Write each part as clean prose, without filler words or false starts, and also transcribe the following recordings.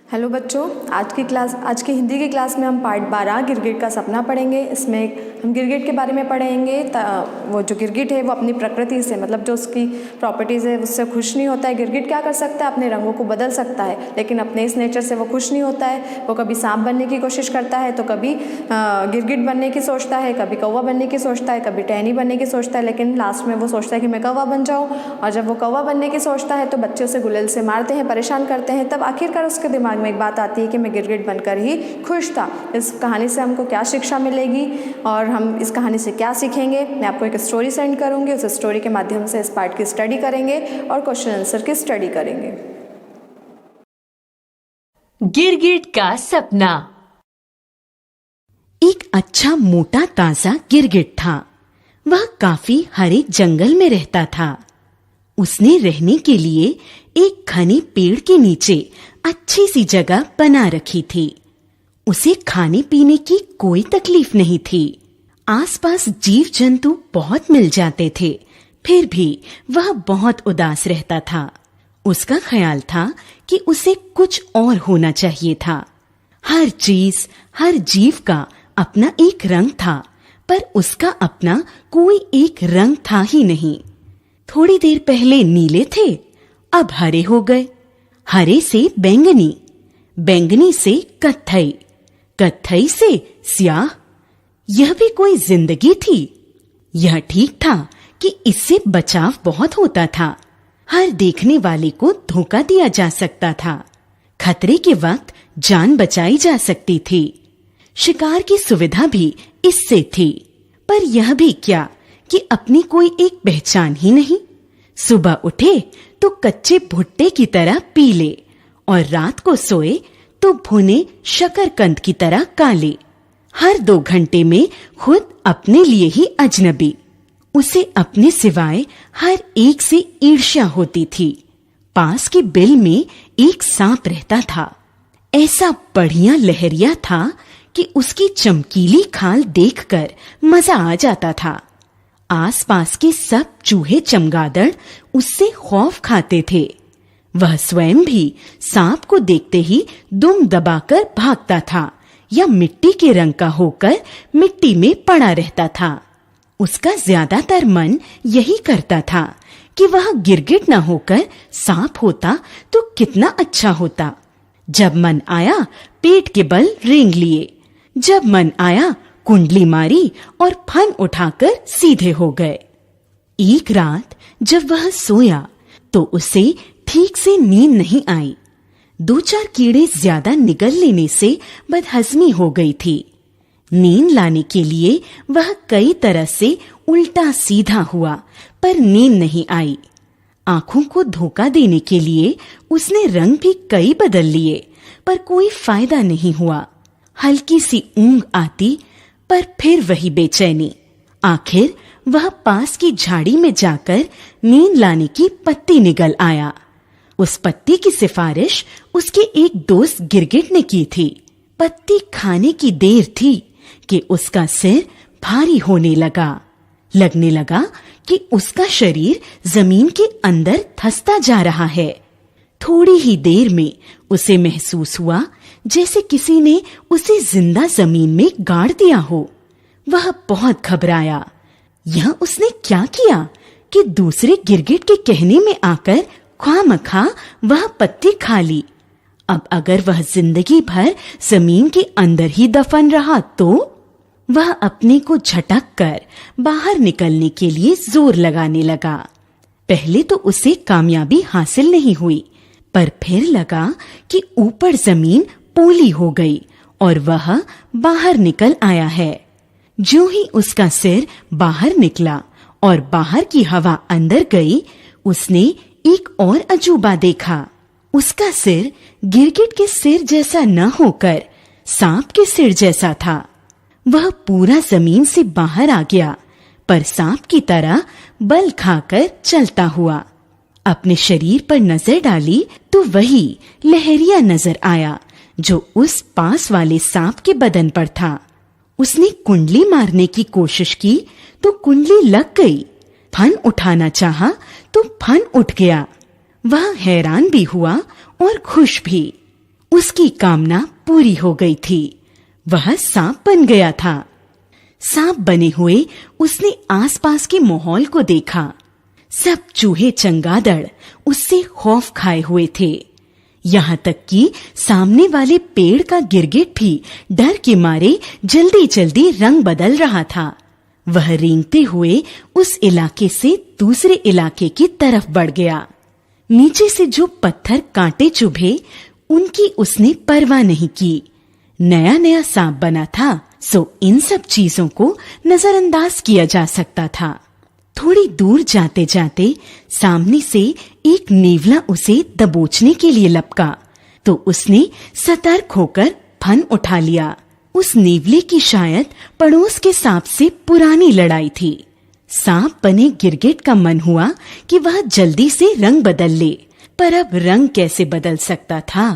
Hello बच्चों, आज की हिंदी की क्लास में हम पार्ट 12 गिरगिट का सपना पढ़ेंगे। इसमें हम गिरगिट के बारे में पढ़ेंगे। वो जो गिरगिट है वो अपनी प्रकृति से, मतलब जो उसकी प्रॉपर्टीज़ है उससे खुश नहीं होता है। गिरगिट क्या कर सकता है, अपने रंगों को बदल सकता है, लेकिन अपने इस नेचर से वो खुश नहीं होता है। वो कभी सांप बनने की कोशिश करता है, तो कभी गिरगिट बनने की सोचता है, कभी कौवा बनने की सोचता है, कभी टहनी बनने की सोचता है, लेकिन लास्ट में वो सोचता है कि मैं कौवा बन जाऊँ। और जब वो कौवा बनने की सोचता है तो बच्चे उसे गुलेल से मारते हैं, परेशान करते हैं। तब आखिरकार उसके दिमाग में एक बात आती है कि मैं गिरगिट बनकर ही खुश था। इस कहानी से हमको क्या शिक्षा मिलेगी और हम इस कहानी से क्या सीखेंगे, मैं आपको एक स्टोरी सेंड करूंगी। उस स्टोरी के माध्यम से इस पार्ट की स्टडी करेंगे और क्वेश्चन आंसर की स्टडी करेंगे। गिरगिट का सपना। एक अच्छा मोटा ताजा गिरगिट था। वह काफी हरे जंगल में रहता था। उसने रहने के लिए एक घने पेड़ के नीचे अच्छी सी जगह बना रखी थी। उसे खाने पीने की कोई तकलीफ नहीं थी। आसपास जीव जंतु बहुत मिल जाते थे, फिर भी वह बहुत उदास रहता था। उसका ख्याल था कि उसे कुछ और होना चाहिए था। हर चीज, हर जीव का अपना एक रंग था, पर उसका अपना कोई एक रंग था ही नहीं। थोड़ी देर पहले नीले थे, अब हरे हो गए। हरे से बैंगनी, बैंगनी से कत्थई, कत्थई से स्याह। यह भी कोई जिंदगी थी। यह ठीक था कि इससे बचाव बहुत होता था। हर देखने वाले को धोखा दिया जा सकता था। खतरे के वक्त जान बचाई जा सकती थी। शिकार की सुविधा भी इससे थी। पर यह भी क्या कि अपनी कोई एक पहचान ही नहीं। सुबह उठे तो कच्चे भुट्टे की तरह पीले, और रात को सोए तो भुने शकरकंद की तरह काले। हर 2 घंटे में खुद अपने लिए ही अजनबी। उसे अपने सिवाय हर एक से ईर्ष्या होती थी। पास के बिल में एक सांप रहता था। ऐसा बढ़िया लहरिया था कि उसकी चमकीली खाल देखकर मजा आ जाता था। आसपास के सब चूहे चमगादड़ उससे खौफ खाते थे। वह स्वयं भी सांप को देखते ही दुम दबाकर भागता था या मिट्टी के रंग का होकर मिट्टी में पड़ा रहता था। उसका ज्यादातर मन यही करता था कि वह गिरगिट न होकर सांप होता तो कितना अच्छा होता। जब मन आया पेट के बल रेंग लिए, जब मन आया कुंडली मारी और फन उठाकर सीधे हो गए। एक रात जब वह सोया तो उसे ठीक से नींद नहीं आई। 2-4 कीड़े ज्यादा निगल लेने से बदहजमी हो गई थी। नींद लाने के लिए वह कई तरह से उल्टा सीधा हुआ, पर नींद नहीं आई। आंखों को धोखा देने के लिए उसने रंग भी कई बदल लिए, पर कोई फायदा नहीं हुआ। हल्की सी ऊंघ आती, पर फिर वही बेचैनी। आखिर वह पास की झाड़ी में जाकर नींद लाने की पत्ती निगल आया। उस पत्ती की सिफारिश उसके एक दोस्त गिरगिट ने की थी। पत्ती खाने की देर थी कि उसका सिर भारी होने लगा। लगने लगा कि उसका शरीर जमीन के अंदर धंसता जा रहा है। थोड़ी ही देर में उसे महसूस हुआ जैसे किसी ने उसे जिंदा जमीन में गाड़ दिया हो। वह बहुत घबराया। यह उसने क्या किया कि दूसरे गिरगिट के कहने में आकर ख्वामखा वह पत्ती खा ली। अब अगर वह जिंदगी भर जमीन के अंदर ही दफन रहा तो? वह अपने को झटक कर बाहर निकलने के लिए जोर लगाने लगा। पहले तो उसे कामयाबी हासिल नहीं हुई, पर फिर लगा कि ऊपर जमीन पोली हो गई और वह बाहर निकल आया है। जो ही उसका सिर बाहर निकला और बाहर की हवा अंदर गई, उसने एक और अजूबा देखा। उसका सिर गिरगिट के सिर जैसा न होकर सांप के सिर जैसा था। वह पूरा जमीन से बाहर आ गया, पर सांप की तरह बल खाकर चलता हुआ। अपने शरीर पर नजर डाली तो वही लहरिया नजर आया जो उस पास वाले सांप के बदन पर था। उसने कुंडली मारने की कोशिश की तो कुंडली लग गई। फन उठाना चाहा तो फन उठ गया। वह हैरान भी हुआ और खुश भी। उसकी कामना पूरी हो गई थी। वह सांप बन गया था। सांप बने हुए उसने आसपास के माहौल को देखा। सब चूहे चमगादड़ उससे खौफ खाए हुए थे। यहाँ तक कि सामने वाले पेड़ का गिरगिट भी डर के मारे जल्दी जल्दी रंग बदल रहा था। वह रेंगते हुए उस इलाके से दूसरे इलाके की तरफ बढ़ गया। नीचे से जो पत्थर कांटे चुभे उनकी उसने परवाह नहीं की। नया नया सांप बना था, सो इन सब चीजों को नजरअंदाज किया जा सकता था। थोड़ी दूर जाते जाते सामने से एक नेवला उसे दबोचने के लिए लपका, तो उसने सतर्क होकर फन उठा लिया। उस नेवले की शायद पड़ोस के सांप से पुरानी लड़ाई थी। सांप बने गिरगिट का मन हुआ कि वह जल्दी से रंग बदल ले, पर अब रंग कैसे बदल सकता था?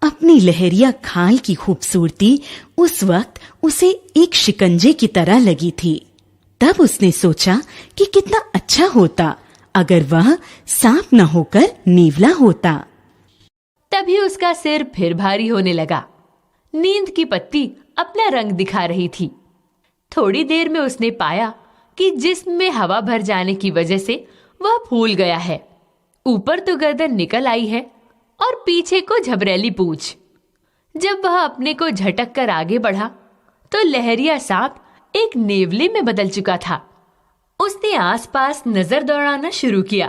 अपनी लहरिया खाल की खूबसूरती उस वक्त उसे एक शिकंजे की तरह लगी थी। तब उसने सोचा कि कितना अच्छा होता अगर वह सांप न होकर नेवला होता। तभी उसका सिर फिर भारी होने लगा। नींद की पत्ती अपना रंग दिखा रही थी। थोड़ी देर में उसने पाया कि जिस्म में हवा भर जाने की वजह से वह फूल गया है। ऊपर तो गर्दन निकल आई है और पीछे को झबरेली पूंछ। जब वह अपने को झटक कर आगे बढ़ा तो लहरिया सांप एक नेवले में बदल चुका था। उसने आसपास नजर दौड़ाना शुरू किया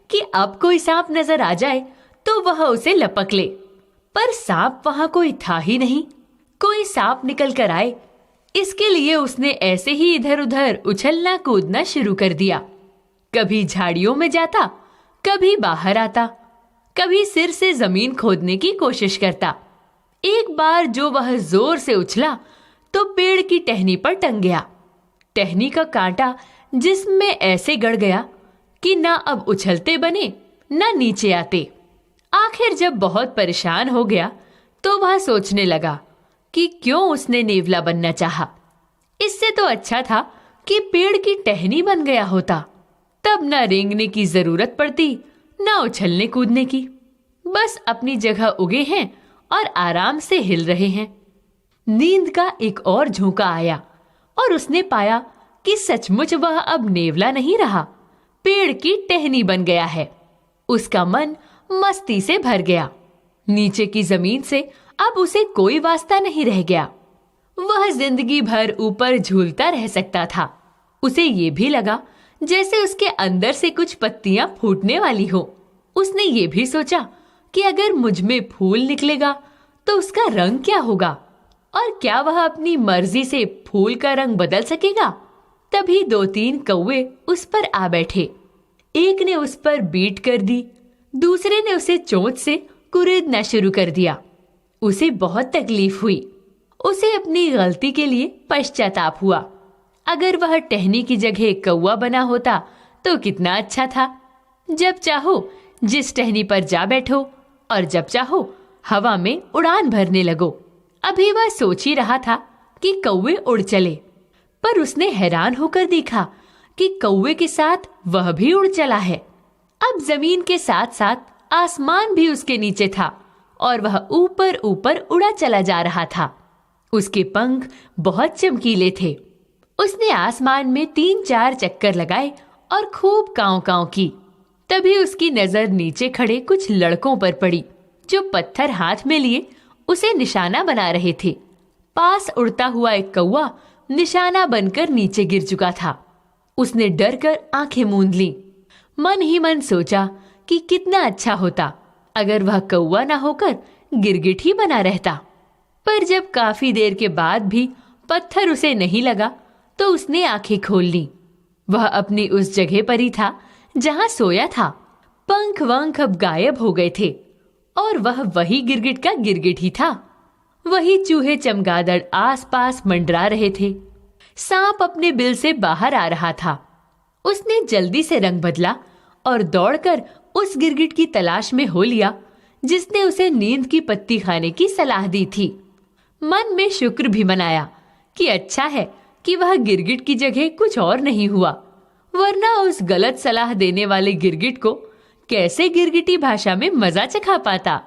कि अब कोई सांप नजर आ जाए तो वह उसे लपक ले, पर सांप वहां कोई था ही नहीं। कोई सांप निकल कर आए, इसके लिए उसने ऐसे ही इधर उधर उछलना कूदना शुरू कर दिया। कभी झाड़ियों में जाता, कभी बाहर आता, कभी सिर से जमीन खोदने की कोशिश करता। एक बार जो वह जोर से उछला तो पेड़ की टहनी पर टंग गया। टहनी का कांटा जिस्म में ऐसे गड़ गया कि ना अब उछलते बने ना नीचे आते। आखिर जब बहुत परेशान हो गया तो वह सोचने लगा कि क्यों उसने नेवला बनना चाहा। इससे तो अच्छा था कि पेड़ की टहनी बन गया होता, तब ना रेंगने की जरूरत पड़ती ना उछलने कूदने की। बस अपनी जगह उगे हैं और आराम से हिल रहे हैं। नींद का एक और झोंका आया और उसने पाया कि सचमुच वह अब नेवला नहीं रहा, पेड़ की टहनी बन गया है। उसका मन मस्ती से भर गया। नीचे की जमीन से अब उसे कोई वास्ता नहीं रह गया। वह जिंदगी भर ऊपर झूलता रह सकता था। उसे ये भी लगा जैसे उसके अंदर से कुछ पत्तियां फूटने वाली हो। उसने ये भी सोचा कि अगर मुझ में फूल निकलेगा तो उसका रंग क्या होगा और क्या वह अपनी मर्जी से फूल का रंग बदल सकेगा। तभी 2-3 कौवे उस पर आ बैठे। एक ने उस पर बीट कर दी, दूसरे ने उसे चोंच से कुरेदना शुरू कर दिया। उसे बहुत तकलीफ हुई। उसे अपनी गलती के लिए पश्चाताप हुआ। अगर वह टहनी की जगह कौवा बना होता तो कितना अच्छा था। जब चाहो जिस टहनी पर जा बैठो और जब चाहो हवा में उड़ान भरने लगो। अभी वह सोच ही रहा था कि कौवे उड़ चले, पर उसने हैरान होकर देखा कि कौवे के साथ वह भी उड़ चला है। अब जमीन के साथ साथ आसमान भी उसके नीचे था और वह ऊपर ऊपर उड़ा चला जा रहा था। उसके पंख बहुत चमकीले थे। उसने आसमान में 3-4 चक्कर लगाए और खूब कांव कांव की। तभी उसकी नजर नीचे खड़े कुछ लड़कों पर पड़ी जो पत्थर हाथ में लिए उसे निशाना बना रहे थे। पास उड़ता हुआ एक कौवा निशाना बनकर नीचे गिर चुका था। उसने डर कर आंखें मूंद ली। मन ही मन सोचा कि कितना अच्छा होता अगर वह कौवा ना होकर गिरगिट ही बना रहता। पर जब काफी देर के बाद भी पत्थर उसे नहीं लगा तो उसने आंखें खोल ली। वह अपनी उस जगह पर ही था जहां सोया था। पंख वंख अब गायब हो गए थे और वह वही गिरगिट का गिरगिट ही था। वही चूहे चमगादड़ आसपास मंडरा रहे थे। सांप अपने बिल से बाहर आ रहा था। उसने जल्दी से रंग बदला और दौड़कर उस गिरगिट की तलाश में हो लिया जिसने उसे नींद की पत्ती खाने की सलाह दी थी। मन में शुक्र भी मनाया कि अच्छा है कि वह गिरगिट की जगह कुछ और नहीं हुआ, वरना उस गलत सलाह देने वाले गिरगिट को कैसे गिरगिटी भाषा में मजा चखा पाता।